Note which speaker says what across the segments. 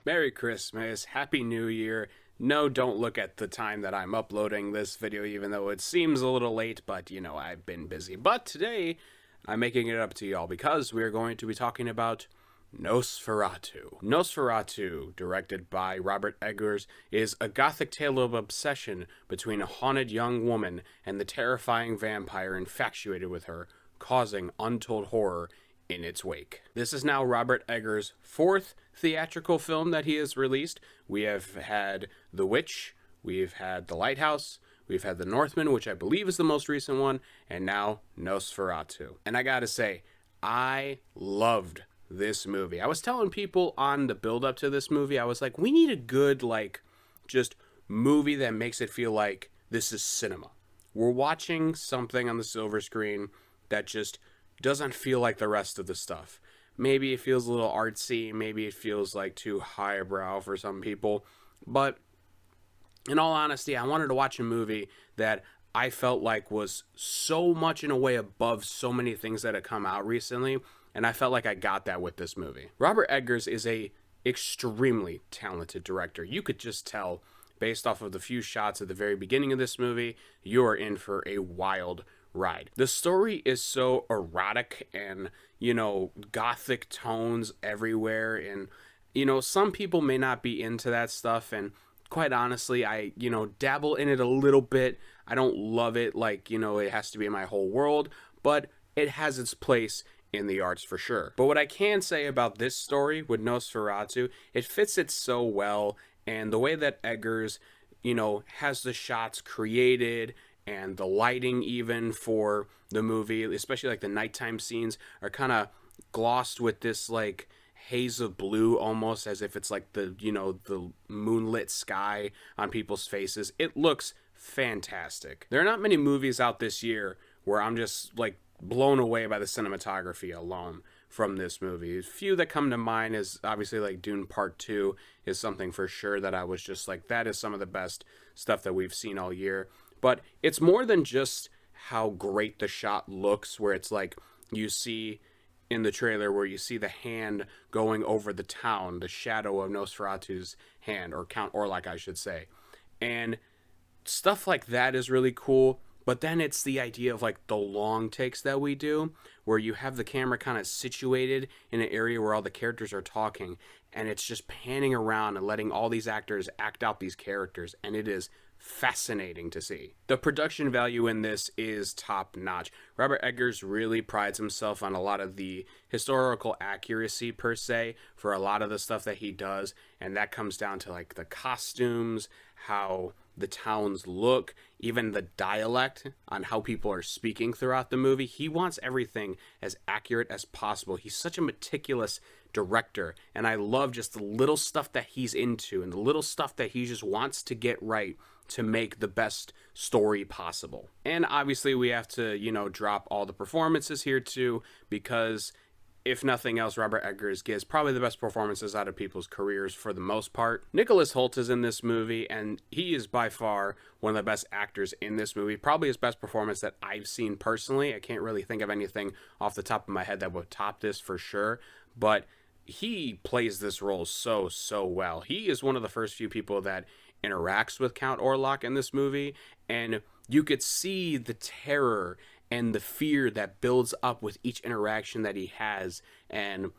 Speaker 1: Merry Christmas, Happy New Year. No, don't look at the time that I'm uploading this video, even though it seems a little late, but you know, I've been busy. But today, I'm making it up to y'all because we're going to be talking about Nosferatu. Nosferatu, directed by Robert Eggers, is a gothic tale of obsession between a haunted young woman and the terrifying vampire infatuated with her, causing untold horror in its wake. This is now Robert Eggers' fourth theatrical film that he has released. We have had The Witch, we've had The Lighthouse, we've had The Northman, which I believe is the most recent one, and now Nosferatu. And I gotta say, I loved this movie. I was telling people on the build up to this movie, I was like, we need a good, just movie that makes it feel like this is cinema. We're watching something on the silver screen that just doesn't feel like the rest of the stuff. Maybe it feels a little artsy, maybe it feels like too highbrow for some people, but in all honesty, I wanted to watch a movie that I felt like was so much in a way above so many things that had come out recently, and I felt like I got that with this movie. Robert Eggers is a extremely talented director. You could just tell based off of the few shots at the very beginning of this movie, you are in for a wild ride. The story is so erotic and, gothic tones everywhere. And, some people may not be into that stuff. And quite honestly, I, dabble in it a little bit. I don't love it like, it has to be my whole world, but it has its place in the arts for sure. But what I can say about this story with Nosferatu, it fits it so well. And the way that Eggers, has the shots created and the lighting even for the movie, especially like the nighttime scenes, are kind of glossed with this like haze of blue, almost as if it's like the moonlit sky on people's faces. It looks fantastic. There are not many movies out this year where I'm just like blown away by the cinematography alone from this movie. A few that come to mind is obviously like Dune Part 2 is something for sure that I was just like, that is some of the best stuff that we've seen all year. But it's more than just how great the shot looks, where it's like you see in the trailer where you see the hand going over the town, the shadow of Nosferatu's hand, or Count Orlok, I should say. And stuff like that is really cool. But then it's the idea of like the long takes that we do, where you have the camera kind of situated in an area where all the characters are talking, and it's just panning around and letting all these actors act out these characters, and it is fascinating to see. The production value in this is top notch. Robert Eggers really prides himself on a lot of the historical accuracy per se for a lot of the stuff that he does, and that comes down to like the costumes, how the towns look, even the dialect on how people are speaking throughout the movie. He wants everything as accurate as possible. He's such a meticulous director, and I love just the little stuff that he's into and the little stuff that he just wants to get right to make the best story possible. And obviously we have to, drop all the performances here too, because if nothing else, Robert Eggers gives probably the best performances out of people's careers for the most part. Nicholas Hoult is in this movie, and he is by far one of the best actors in this movie. Probably his best performance that I've seen personally. I can't really think of anything off the top of my head that would top this for sure, but he plays this role so well. He is one of the first few people that interacts with Count Orlok in this movie, and you could see the terror and the fear that builds up with each interaction that he has. And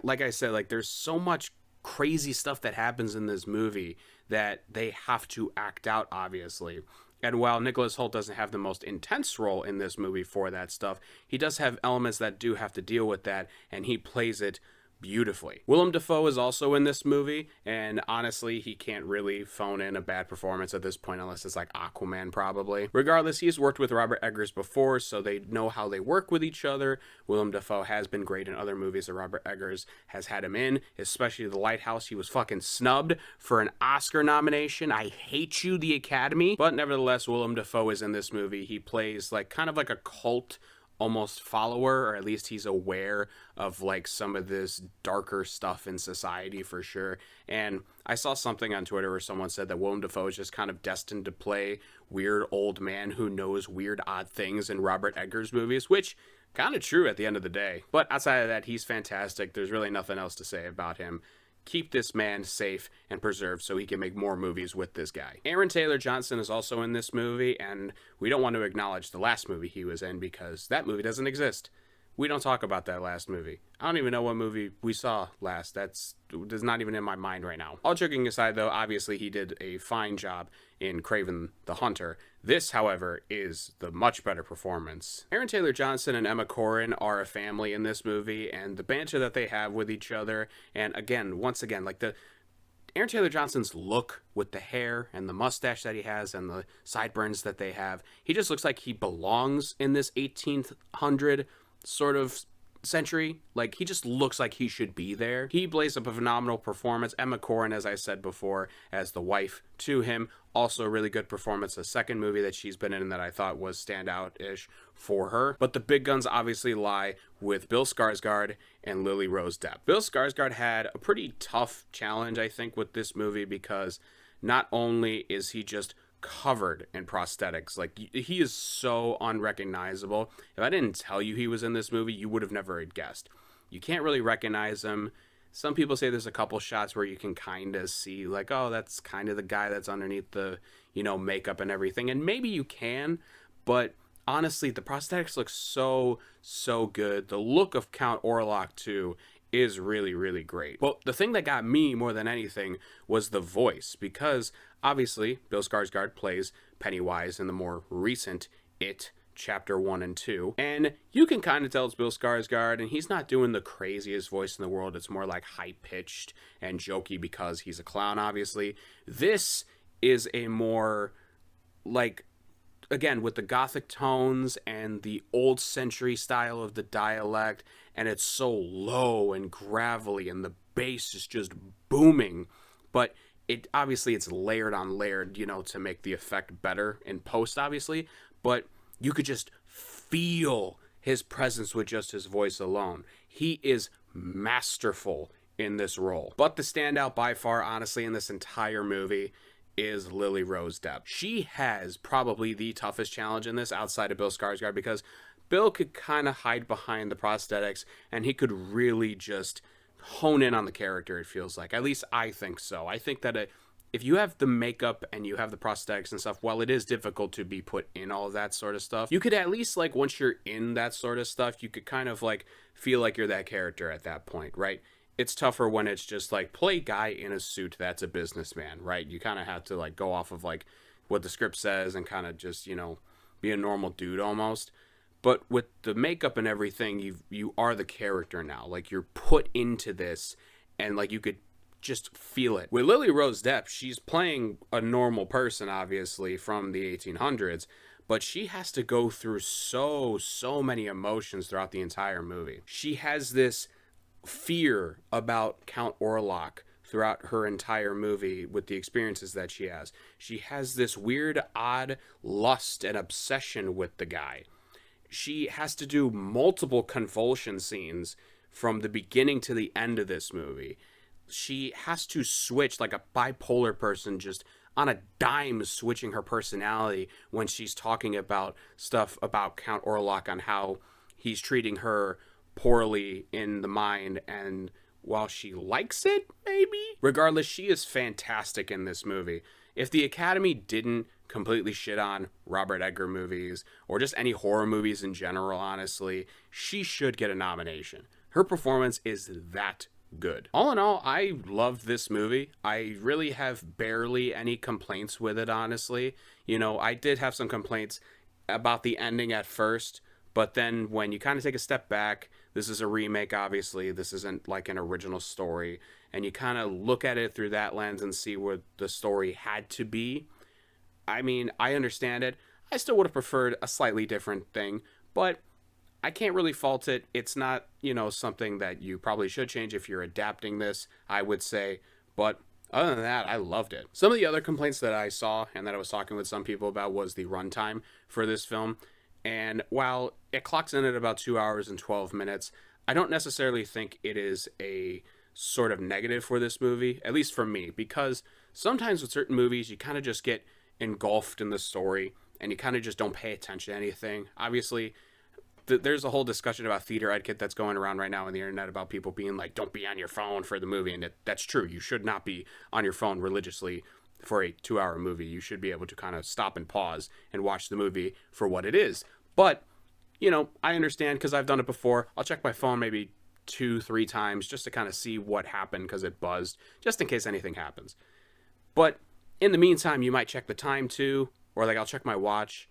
Speaker 1: like I said, like there's so much crazy stuff that happens in this movie that they have to act out, obviously. And while Nicholas Hoult doesn't have the most intense role in this movie for that stuff, he does have elements that do have to deal with that, and he plays it beautifully. Willem Dafoe is also in this movie, and honestly, he can't really phone in a bad performance at this point unless it's like Aquaman probably. Regardless, he's worked with Robert Eggers before, so they know how they work with each other. Willem Dafoe has been great in other movies that Robert Eggers has had him in, especially The Lighthouse. He was fucking snubbed for an Oscar nomination. I hate you, the Academy. But nevertheless, Willem Dafoe is in this movie. He plays like kind of like a cult almost follower, or at least he's aware of like some of this darker stuff in society for sure. And I saw something on Twitter where someone said that Willem Dafoe is just kind of destined to play weird old man who knows weird odd things in Robert Eggers movies, which kind of true at the end of the day. But outside of that, he's fantastic. There's really nothing else to say about him. Keep this man safe and preserved so he can make more movies with this guy. Aaron Taylor Johnson is also in this movie, and we don't want to acknowledge the last movie he was in because that movie doesn't exist. We don't talk about that last movie. I don't even know what movie we saw last. That's not even in my mind right now. All joking aside, though, obviously he did a fine job in Kraven the Hunter. This, however, is the much better performance. Aaron Taylor Johnson and Emma Corrin are a family in this movie, and the banter that they have with each other, and again, once again, like the Aaron Taylor Johnson's look with the hair and the mustache that he has and the sideburns that they have, he just looks like he belongs in this 1800 sort of century. Like, he just looks like he should be there. He plays up a phenomenal performance. Emma Corrin, as I said before, as the wife to him, also a really good performance. The second movie that she's been in that I thought was standout-ish for her. But the big guns obviously lie with Bill Skarsgård and Lily Rose Depp. Bill Skarsgård had a pretty tough challenge, I think, with this movie because not only is he just covered in prosthetics, like he is so unrecognizable. If I didn't tell you he was in this movie, you would have never guessed. You can't really recognize him. Some people say there's a couple shots where you can kind of see like, oh, that's kind of the guy that's underneath the, makeup and everything, and maybe you can, but honestly the prosthetics look so good. The look of Count Orlok too is really, really great. Well, the thing that got me more than anything was the voice, because obviously Bill Skarsgård plays Pennywise in the more recent It Chapter 1 and 2, and you can kind of tell it's Bill Skarsgård, and he's not doing the craziest voice in the world. It's more like high-pitched and jokey because he's a clown, obviously. This is a more, like, again, with the gothic tones and the old century style of the dialect, and it's so low and gravelly, and the bass is just booming, but it's layered on layered, to make the effect better in post, obviously, but you could just feel his presence with just his voice alone. He is masterful in this role. But the standout by far, honestly, in this entire movie is Lily Rose Depp. She has probably the toughest challenge in this outside of Bill Skarsgård, because Bill could kind of hide behind the prosthetics and he could really just hone in on the character, it feels like. At least I think so. I think that if you have the makeup and you have the prosthetics and stuff, while it is difficult to be put in all of that sort of stuff, you could at least, like, once you're in that sort of stuff, you could kind of, like, feel like you're that character at that point, right? It's tougher when it's just, like, play guy in a suit that's a businessman, right? You kind of have to, like, go off of, like, what the script says and kind of just, be a normal dude almost. But with the makeup and everything, you are the character now. Like, you're put into this, and, like, you could just feel it. With Lily Rose Depp, she's playing a normal person, obviously, from the 1800s, but she has to go through so many emotions throughout the entire movie. She has this fear about Count Orlok throughout her entire movie with the experiences that she has. She has this weird, odd lust and obsession with the guy. She has to do multiple convulsion scenes from the beginning to the end of this movie. She has to switch like a bipolar person, just on a dime switching her personality when she's talking about stuff about Count Orlok, on how he's treating her poorly in the mind, and while she likes it, maybe? Regardless, she is fantastic in this movie. If the Academy didn't completely shit on Robert Eggers movies, or just any horror movies in general, honestly, she should get a nomination. Her performance is that good. All in all, I loved this movie. I really have barely any complaints with it, honestly. I did have some complaints about the ending at first, but then when you kind of take a step back, this is a remake, obviously. This isn't like an original story, and you kind of look at it through that lens and see what the story had to be. I mean, I understand it. I still would have preferred a slightly different thing, but I can't really fault it. It's not, something that you probably should change if you're adapting this, I would say. But other than that, I loved it. Some of the other complaints that I saw and that I was talking with some people about was the runtime for this film. And while it clocks in at about 2 hours and 12 minutes, I don't necessarily think it is a sort of negative for this movie, at least for me, because sometimes with certain movies, you kind of just get engulfed in the story and you kind of just don't pay attention to anything. Obviously, there's a whole discussion about theater etiquette that's going around right now on the internet about people being like, don't be on your phone for the movie. And that's true. You should not be on your phone religiously for a 2 hour movie. You should be able to kind of stop and pause and watch the movie for what it is. But, you know, I understand because I've done it before. I'll check my phone maybe 2-3 times just to kind of see what happened because it buzzed, just in case anything happens. But in the meantime, you might check the time too, or like I'll check my watch.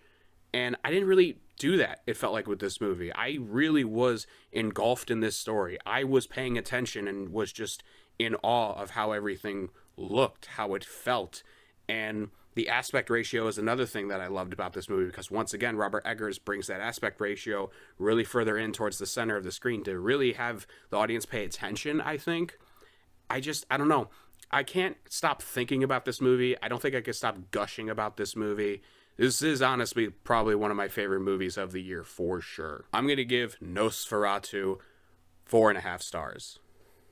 Speaker 1: And I didn't really do that, it felt like, with this movie. I really was engulfed in this story. I was paying attention and was just in awe of how everything looked, how it felt. And the aspect ratio is another thing that I loved about this movie because, once again, Robert Eggers brings that aspect ratio really further in towards the center of the screen to really have the audience pay attention, I think. I don't know. I can't stop thinking about this movie. I don't think I can stop gushing about this movie. This is honestly probably one of my favorite movies of the year for sure. I'm going to give Nosferatu 4.5 stars.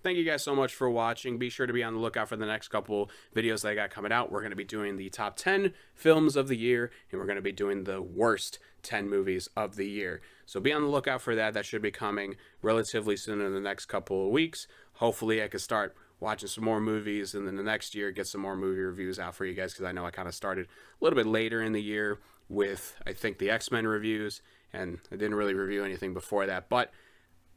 Speaker 1: Thank you guys so much for watching. Be sure to be on the lookout for the next couple videos that I got coming out. We're going to be doing the top 10 films of the year, and we're going to be doing the worst 10 movies of the year. So be on the lookout for that. That should be coming relatively soon in the next couple of weeks. Hopefully I can start watching some more movies, and then the next year get some more movie reviews out for you guys, because I know I kind of started a little bit later in the year with, I think, the X-Men reviews, and I didn't really review anything before that. But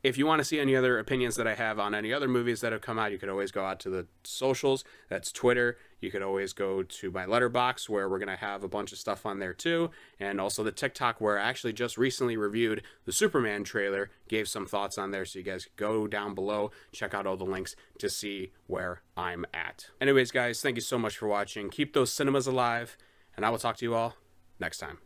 Speaker 1: if you want to see any other opinions that I have on any other movies that have come out, you could always go out to the socials. That's Twitter. You could always go to my letterbox, where we're going to have a bunch of stuff on there too. And also the TikTok, where I actually just recently reviewed the Superman trailer, gave some thoughts on there. So you guys go down below, check out all the links to see where I'm at. Anyways, guys, thank you so much for watching. Keep those cinemas alive, and I will talk to you all next time.